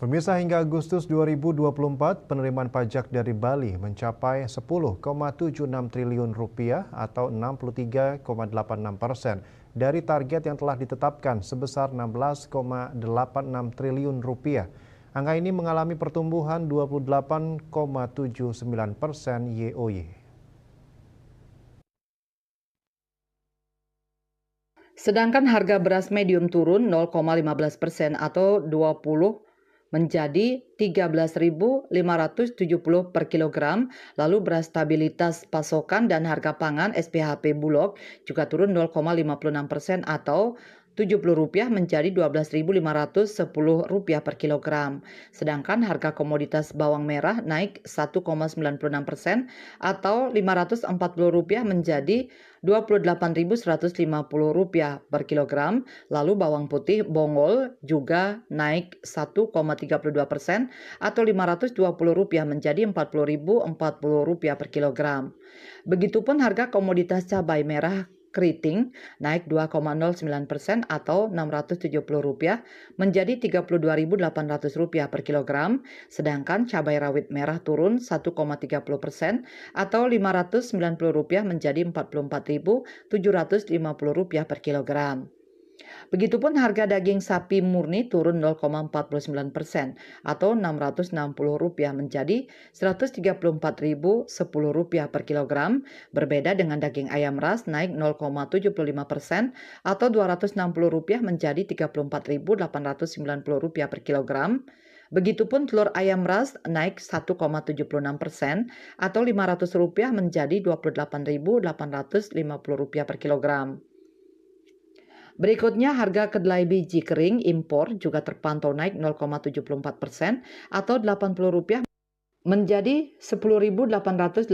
Pemirsa, hingga Agustus 2024, penerimaan pajak dari Bali mencapai 10,76 triliun rupiah atau 63,86% dari target yang telah ditetapkan sebesar 16,86 triliun rupiah. Angka ini mengalami pertumbuhan 28,79% YoY. Sedangkan harga beras medium turun 0,15% atau 20 menjadi 13.570 per kilogram. Lalu beras stabilitas pasokan dan harga pangan SPHP Bulog juga turun 0,56% atau Rp70 menjadi Rp12.510 per kilogram. Sedangkan harga komoditas bawang merah naik 1,96% atau Rp540 menjadi Rp28.150 per kilogram. Lalu bawang putih Bongol juga naik 1,32% atau Rp520 menjadi Rp40.040 per kilogram. Begitupun harga komoditas cabai merah keriting naik 2,09% atau Rp670 menjadi Rp32.800 per kilogram, sedangkan cabai rawit merah turun 1,30% atau Rp590 menjadi Rp44.750 per kilogram. Begitupun harga daging sapi murni turun 0,49% atau Rp660 menjadi Rp134.010 per kilogram. Berbeda dengan daging ayam ras naik 0,75% atau Rp260 menjadi Rp34.890 per kilogram. Begitupun telur ayam ras naik 1,76% atau Rp500 menjadi Rp28.850 per kilogram. Berikutnya harga kedelai biji kering impor juga terpantau naik 0,74% atau Rp80 menjadi Rp10.880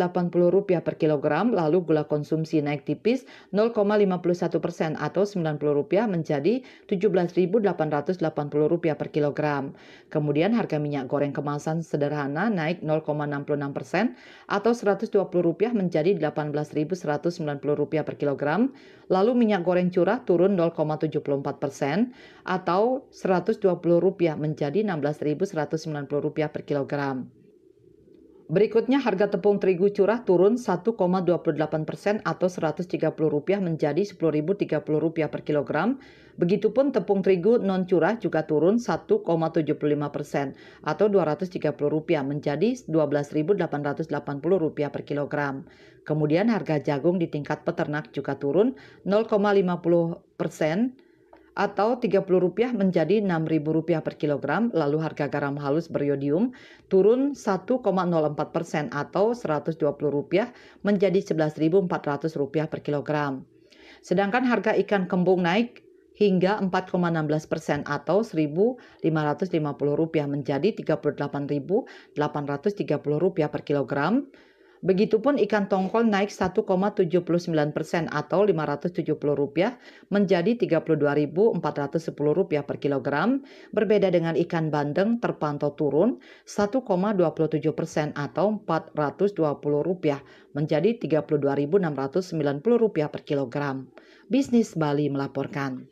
per kilogram. Lalu gula konsumsi naik tipis 0,51% atau Rp90 menjadi Rp17.880 per kilogram. Kemudian harga minyak goreng kemasan sederhana naik 0,66% atau Rp120 menjadi Rp18.190 per kilogram. Lalu minyak goreng curah turun 0,74% atau Rp120 menjadi Rp16.190 per kilogram. Berikutnya harga tepung terigu curah turun 1,28% atau Rp130 menjadi Rp10.030 per kilogram. Begitupun tepung terigu non curah juga turun 1,75% atau Rp230 menjadi Rp12.880 per kilogram. Kemudian harga jagung di tingkat peternak juga turun 0,50% atau Rp30 menjadi Rp6.000 per kilogram. Lalu harga garam halus beriodium turun 1,04% atau Rp120 menjadi Rp11.400 per kilogram. Sedangkan harga ikan kembung naik hingga 4,16% atau Rp1.550 menjadi Rp38.830 per kilogram. Begitupun ikan tongkol naik 1,79% atau Rp570 menjadi Rp32.410 per kilogram. Berbeda dengan ikan bandeng terpantau turun 1,27% atau Rp420 menjadi Rp32.690 per kilogram. Bisnis Bali melaporkan.